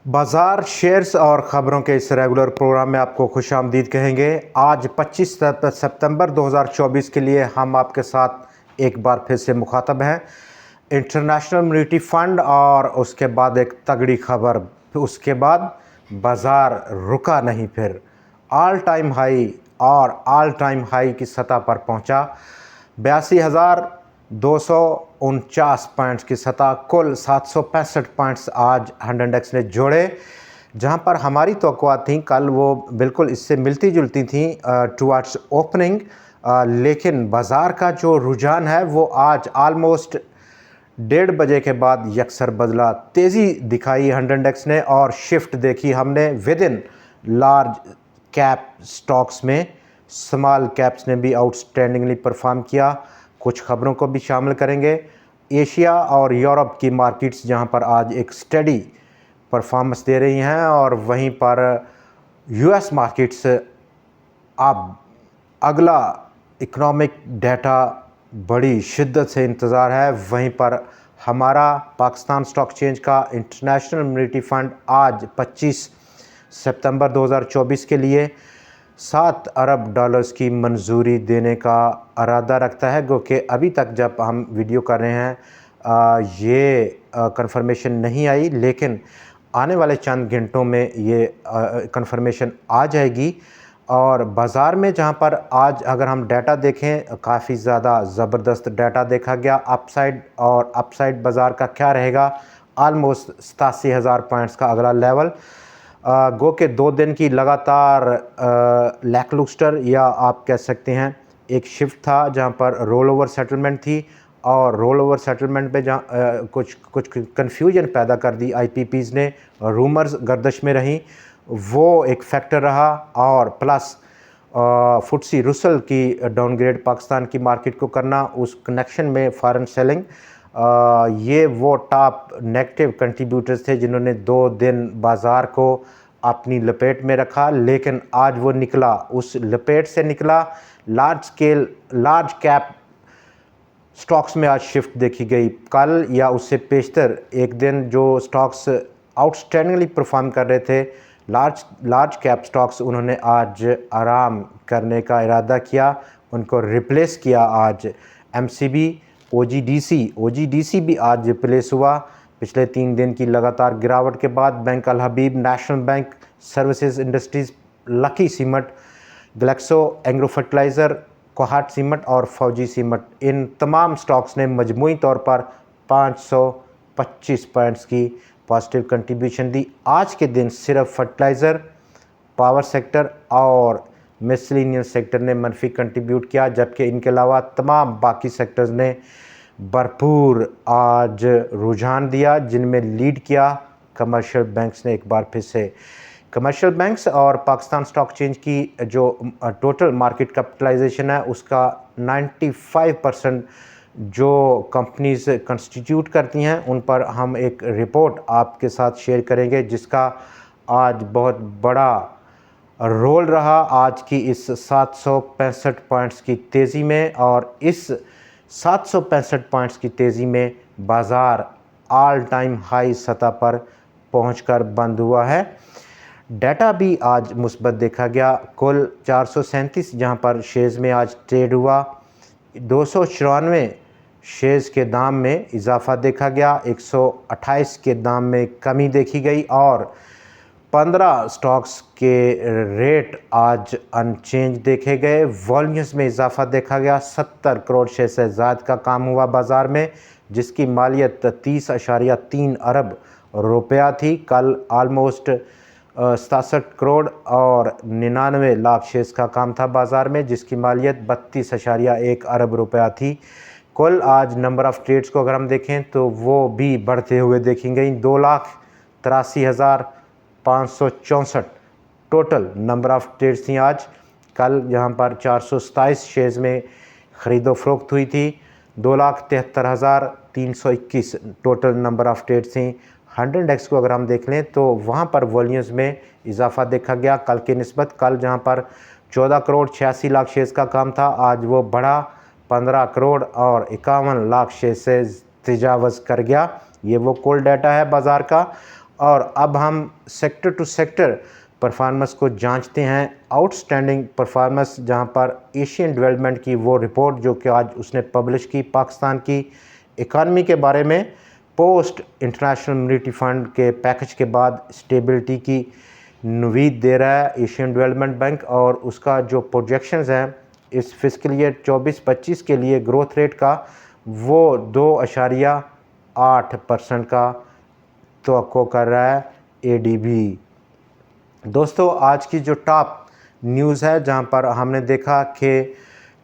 बाज़ार शेयर्स और ख़बरों के इस रेगुलर प्रोग्राम में आपको खुशामदीद कहेंगे। आज 25 सितंबर 2024 के लिए हम आपके साथ एक बार फिर से मुखातब हैं। इंटरनेशनल मॉनेटरी फ़ंड और उसके बाद एक तगड़ी खबर, उसके बाद बाज़ार रुका नहीं, फिर ऑल टाइम हाई की सतह पर पहुंचा। 82,249 पॉइंट्स की सतह, कुल 765 पॉइंट्स आज हंड्रेड इंडेक्स ने जोड़े। जहां पर हमारी तवक्कुआं थी कल वो बिल्कुल इससे मिलती जुलती थी टुवर्ड्स ओपनिंग, लेकिन बाज़ार का जो रुझान है वो आज ऑलमोस्ट 1:30 बजे के बाद यकसर बदला। तेज़ी दिखाई हंड्रेड इंडेक्स ने और शिफ्ट देखी हमने with in large cap stocks में। स्मॉल कैप्स ने भी आउटस्टैंडिंगली परफॉर्म किया। कुछ खबरों को भी शामिल करेंगे। एशिया और यूरोप की मार्केट्स जहां पर आज एक स्टडी परफॉर्मेंस दे रही हैं, और वहीं पर यूएस मार्केट्स अब अगला इकोनॉमिक डाटा बड़ी शिद्दत से इंतज़ार है। वहीं पर हमारा पाकिस्तान स्टॉक एक्सचेंज का इंटरनेशनल मॉनेटरी फ़ंड आज 25 सितंबर 2024 के लिए $7 अरब की मंजूरी देने का इरादा रखता है। गो कि अभी तक जब हम वीडियो कर रहे हैं ये कंफर्मेशन नहीं आई, लेकिन आने वाले चंद घंटों में ये कंफर्मेशन आ जाएगी। और बाज़ार में जहां पर आज अगर हम डाटा देखें, काफ़ी ज़्यादा ज़बरदस्त डाटा देखा गया अपसाइड। और अपसाइड बाज़ार का क्या रहेगा, आलमोस्ट 87,000 पॉइंट्स का अगला लेवल। गो के 2 दिन की लगातार लैकलुस्टर या आप कह सकते हैं एक शिफ्ट था जहां पर रोल ओवर सेटलमेंट थी, और रोल ओवर सेटलमेंट पे जहाँ कुछ कन्फ्यूजन पैदा कर दी आईपीपीज़ ने, रूमर्स गर्दिश में रहीं, वो एक फैक्टर रहा। और प्लस फुटसी रुसल की डाउनग्रेड पाकिस्तान की मार्केट को करना, उस कनेक्शन में फॉरेन सेलिंग, ये वो टॉप नेगेटिव कंट्रीब्यूटर्स थे जिन्होंने 2 दिन बाज़ार को अपनी लपेट में रखा। लेकिन आज वो निकला, उस लपेट से निकला। लार्ज कैप स्टॉक्स में आज शिफ्ट देखी गई। कल या उससे पेशतर एक दिन जो स्टॉक्स आउटस्टैंडिंगली परफॉर्म कर रहे थे, लार्ज कैप स्टॉक्स, उन्होंने आज आराम करने का इरादा किया, उनको रिप्लेस किया। आज एमसीबी, ओजीडीसी भी आज रिप्लेस हुआ। पिछले 3 दिन की लगातार गिरावट के बाद bank Al Habib, national bank, services industries, lucky cement, Glaxo agro fertiliser, Kohat cement और फौजी सीमेंट, इन तमाम स्टॉक्स ने मजमूई तौर पर 525 पॉइंट्स की पॉजिटिव कंट्रीब्यूशन दी। आज के दिन सिर्फ फर्टिलाइज़र, पावर सेक्टर और मिसलिनियस सेक्टर ने मनफी कंट्रीब्यूट किया, जबकि इनके अलावा तमाम बाकी सेक्टर्स ने भरपूर आज रुझान दिया, जिनमें लीड किया कमर्शियल बैंक्स ने। एक बार फिर से कमर्शियल बैंक्स और पाकिस्तान स्टॉक एक्सचेंज की जो टोटल मार्केट कैपिटलाइजेशन है उसका 95% जो कंपनीज कंस्टिट्यूट करती हैं, उन पर हम एक रिपोर्ट आपके साथ शेयर करेंगे, जिसका आज बहुत बड़ा रोल रहा आज की इस 765 पॉइंट्स की तेज़ी में। और इस 765 पॉइंट्स की तेज़ी में बाज़ार ऑल टाइम हाई सतह पर पहुंचकर बंद हुआ है। डाटा भी आज मुस्बत देखा गया। कुल 437 जहां पर शेयर्स में आज ट्रेड हुआ, 294 शेयर्स के दाम में इजाफा देखा गया, 128 के दाम में कमी देखी गई, और 15 स्टॉक्स के रेट आज अनचेंज देखे गए। वॉल्यूम्स में इजाफा देखा गया, 70 करोड़ शेयर से ज़्यादा का काम हुआ बाज़ार में, जिसकी मालियत 30.3 अरब रुपया थी। कल आलमोस्ट 67 करोड़ और 99 लाख शेयर्स का काम था बाज़ार में, जिसकी मालियत 32.1 अरब रुपया थी। कुल आज नंबर ऑफ़ ट्रेड्स को अगर हम देखें तो वो भी बढ़ते हुए देखी गई। 2,83,564 टोटल नंबर ऑफ़ ट्रेड्स थी आज। कल यहाँ पर 427 शेयर्स में ख़रीदो फरोख्त हुई थी। 2,73,321 टोटल नंबर ऑफ़ ट्रेड्स थी। 100 इंडेक्स को अगर हम देख लें तो वहाँ पर वॉल्यूम्स में इजाफा देखा गया कल के निस्बत। कल जहाँ पर 14 करोड़ 86 लाख शेयर्स का काम था, आज वो बढ़ा 15 करोड़ और 51 लाख शेयर से तजावज़ कर गया। ये वो कुल डाटा है बाज़ार का। और अब हम सेक्टर टू सेक्टर परफॉर्मेंस को जांचते हैं। आउटस्टैंडिंग परफॉर्मेंस, जहां पर एशियन डेवलपमेंट की वो रिपोर्ट जो कि आज उसने पब्लिश की पाकिस्तान की इकानमी के बारे में, पोस्ट इंटरनेशनल मॉनेटरी फंड के पैकेज के बाद स्टेबिलिटी की उम्मीद दे रहा है एशियन डेवलपमेंट बैंक। और उसका जो प्रोजेक्शंस हैं इस फिस्कल ईयर 24-25 के लिए ग्रोथ रेट का, वो 2.8% का तवक्को कर रहा है एडीबी। दोस्तों, आज की जो टॉप न्यूज़ है, जहां पर हमने देखा कि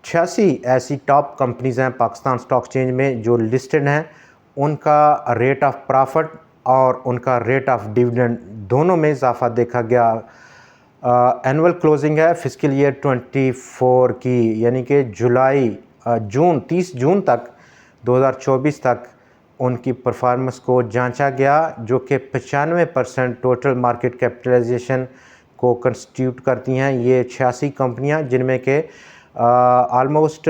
86 ऐसी टॉप कंपनीज़ हैं पाकिस्तान स्टॉक एक्सचेंज में जो लिस्टेड हैं, उनका रेट ऑफ प्रॉफिट और उनका रेट ऑफ डिविडेंड दोनों में इजाफा देखा गया। एनुअल क्लोजिंग है फिस्कल ईयर 24 की, यानी कि जून 30 जून तक 2024 तक उनकी परफॉर्मेंस को जांचा गया, जो कि 95% टोटल मार्केट कैपिटलाइजेशन को कंस्टिट्यूट करती हैं। ये 86 कंपनियां, जिनमें के ऑलमोस्ट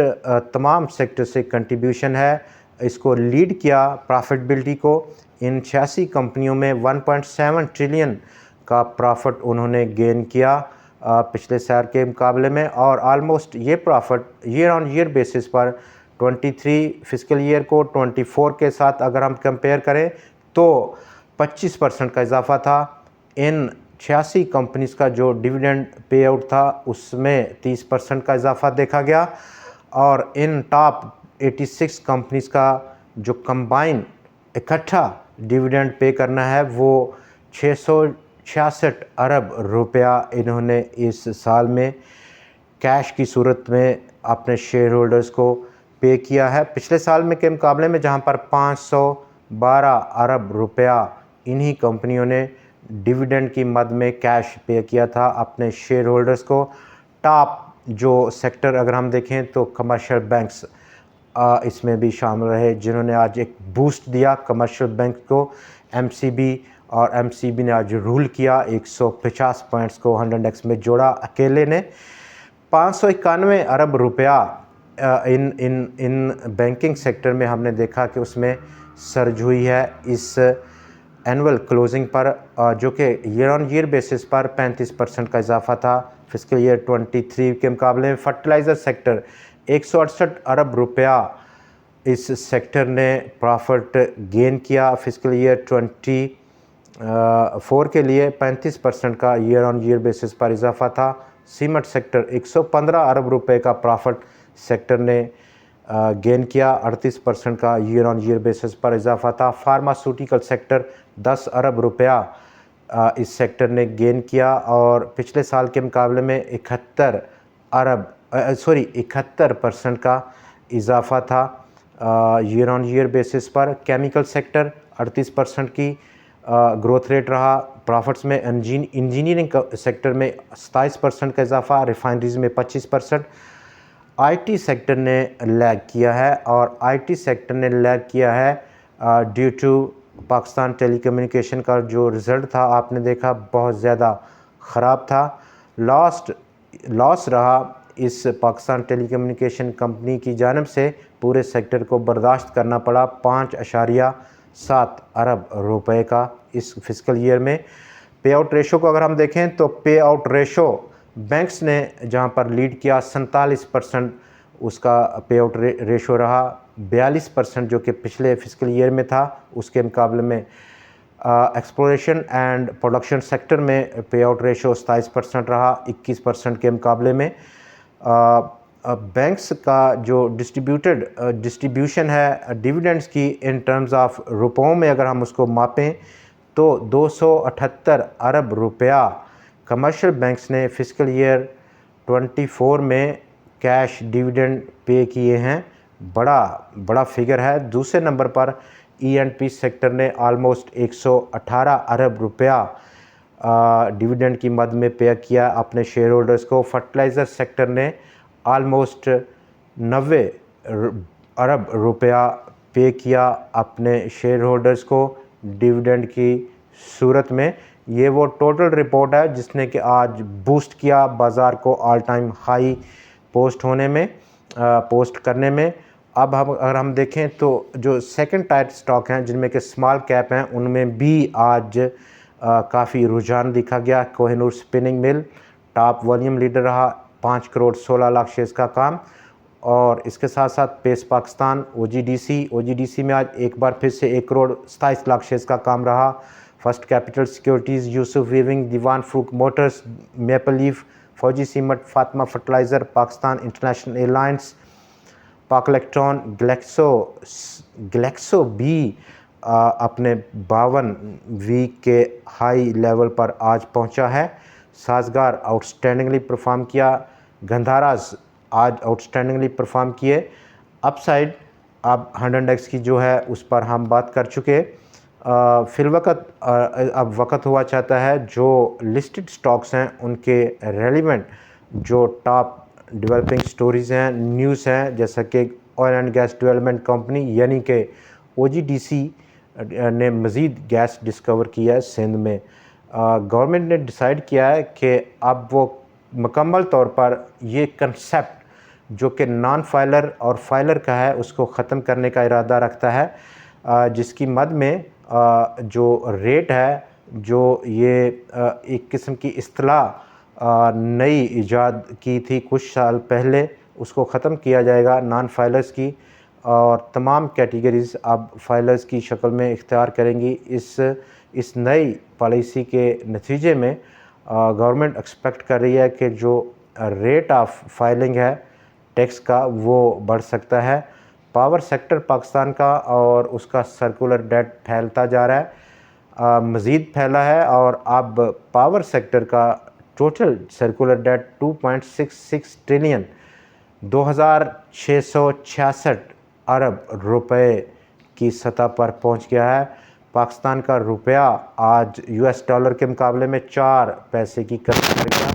तमाम सेक्टर से कंट्रीब्यूशन है। इसको लीड किया प्रॉफिटेबिलिटी को। इन 86 कंपनियों में 1.7 ट्रिलियन का प्रॉफिट उन्होंने गेन किया पिछले साल के मुकाबले में। और ऑलमोस्ट ये profit year on year basis पर 23 फिस्कल ईयर को 24 के साथ अगर हम कंपेयर करें तो 25% का इजाफा था। इन 86 कंपनीज़ का जो डिविडेंड पे आउट था उसमें 30% का इजाफा देखा गया। और इन टॉप 86 कंपनीज़ का जो कंबाइन इकट्ठा डिविडेंड पे करना है वो 666 अरब रुपया इन्होंने इस साल में कैश की सूरत में अपने शेयर होल्डर्स को पे किया है। पिछले साल में के मुकाबले में जहां पर 512 अरब रुपया इन्हीं कंपनियों ने डिविडेंड की मद में कैश पे किया था अपने शेयर होल्डर्स को। टॉप जो सेक्टर अगर हम देखें तो कमर्शियल बैंक्स इसमें भी शामिल रहे, जिन्होंने आज एक बूस्ट दिया कमर्शियल बैंक को। एमसीबी और एमसीबी ने आज रूल किया, 150 पॉइंट्स को 100 इंडेक्स में जोड़ा। अकेले ने 591 अरब रुपया इन बैंकिंग सेक्टर में हमने देखा कि उसमें सर्ज हुई है इस एनुअल क्लोजिंग पर, जो कि ईयर ऑन ईयर बेसिस पर 35% का इजाफा था फिस्कल ईयर 23 के मुकाबले में। फर्टिलाइज़र सेक्टर 168 अरब रुपया इस सेक्टर ने प्रॉफिट गेन किया फिस्कल ईयर 24 के लिए। 35% का ईयर ऑन ईयर बेसिस पर इजाफा था। सीमेंट सेक्टर 115 अरब रुपए का प्रॉफिट सेक्टर ने गेन किया, 38% का ईयर ऑन ईयर बेसिस पर इजाफा था। फार्मास्यूटिकल सेक्टर 10 अरब रुपया इस सेक्टर ने गेन किया और पिछले साल के मुकाबले में 71% का इजाफा था ईयर ऑन ईयर बेसिस पर। केमिकल सेक्टर 38% की ग्रोथ रेट रहा। प्रॉफिट्स में इंजीनियरिंग सेक्टर में 27% का इजाफा, रिफाइनरीज में 25%। आईटी सेक्टर ने लैग किया है और आईटी सेक्टर ने लैग किया है ड्यू टू पाकिस्तान टेलीकम्युनिकेशन का जो रिज़ल्ट था आपने देखा बहुत ज़्यादा ख़राब था। लॉस रहा इस पाकिस्तान टेलीकम्युनिकेशन कंपनी की जानिब से। पूरे सेक्टर को बर्दाश्त करना पड़ा 5.7 अरब रुपए का इस फिस्कल ईयर में। पे आउट रेशो को अगर हम देखें तो पे आउट रेशो बैंक्स ने जहां पर लीड किया 47% उसका पे आउट रेशो रहा। 42% जो कि पिछले फिस्कल ईयर में था उसके मुकाबले में एक्सप्लोरेशन एंड प्रोडक्शन सेक्टर में पे आउट रेशो 27% रहा 21% के मुकाबले में। बैंक्स का जो डिस्ट्रीब्यूशन है डिविडेंड्स की इन टर्म्स ऑफ रुपयों में अगर हम उसको मापें तो 278 अरब रुपया कमर्शियल बैंक्स ने फिस्कल ईयर 24 में कैश डिविडेंड पे किए हैं। बड़ा फिगर है। दूसरे नंबर पर E&P सेक्टर ने ऑलमोस्ट 118 अरब रुपया डिविडेंड की मद में पे किया अपने शेयर होल्डर्स को। फर्टिलाइज़र सेक्टर ने ऑलमोस्ट 90 अरब रुपया पे किया अपने शेयर होल्डर्स को डिविडेंड की सूरत में। ये वो टोटल रिपोर्ट है जिसने कि आज बूस्ट किया बाज़ार को ऑल टाइम हाई पोस्ट करने में। अब अगर हम देखें तो जो सेकंड टायर स्टॉक हैं जिनमें कि स्मॉल कैप हैं उनमें भी आज काफ़ी रुझान दिखा गया। Kohinoor spinning mill top volume leader रहा, 5 करोड़ 16 लाख शेयर्स का काम। और इसके साथ साथ पेस पाकिस्तान ओजीडीसी में आज एक बार फिर से 1 करोड़ 27 लाख शेयर्स का काम रहा। First capital securities, Yousuf weaving, Dewan Farooq motors, maple leaf, Fauji cement, Fatima fertiliser, Pakistan international airlines, Pak electron, Glaxo भी अपने 52 वीक के हाई लेवल पर आज पहुंचा है। साजगार आउटस्टैंडिंगली परफॉर्म किया। गंधाराज आज आउटस्टैंडिंगली परफॉर्म किए। अपसाइड अब 100 इंडेक्स की जो है उस पर हम बात कर चुके। फिलवक़्त अब वक़्त हुआ चाहता है जो लिस्टेड स्टॉक्स हैं उनके रेलिवेंट जो टॉप डेवलपिंग स्टोरीज़ हैं, न्यूज़ हैं, जैसा कि oil and gas development company यानी कि ओजीडीसी ने मज़ीद गैस डिस्कवर किया है सिंध में। गवर्नमेंट ने डिसाइड किया है कि अब वो मुकम्मल तौर पर ये कंसेप्ट जो कि नॉन फाइलर और फाइलर का है उसको ख़त्म करने का इरादा रखता है, जिसकी मद में जो रेट है, जो ये एक किस्म की इस्तिलाह नई ईजाद की थी कुछ साल पहले, उसको ख़त्म किया जाएगा नॉन फाइलर्स की, और तमाम कैटेगरीज़ अब फाइलर्स की शक्ल में इख्तियार करेंगी। इस नई पॉलिसी के नतीजे में गवर्नमेंट एक्सपेक्ट कर रही है कि जो रेट ऑफ फाइलिंग है टैक्स का वो बढ़ सकता है। पावर सेक्टर पाकिस्तान का और उसका सर्कुलर डेट फैलता जा रहा है, मज़ीद फैला है, और अब पावर सेक्टर का टोटल सर्कुलर डेट 2.66 ट्रिलियन 2666 अरब रुपए की सतह पर पहुंच गया है। पाकिस्तान का रुपया आज यूएस डॉलर के मुकाबले में 4 पैसे की कमी कर गया।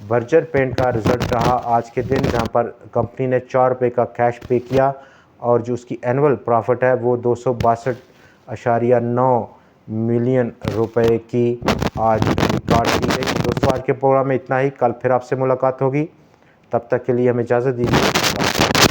बर्जर पेंट का रिज़ल्ट रहा आज के दिन, जहां पर कंपनी ने 4 रुपये का कैश पे किया और जो उसकी एनुअल प्रॉफिट है वो 262.9 मिलियन रुपए की आज रिकॉर्ड की गई। दोस्तों, आज के प्रोग्राम में इतना ही। कल फिर आपसे मुलाकात होगी, तब तक के लिए हमें इजाज़त दीजिए।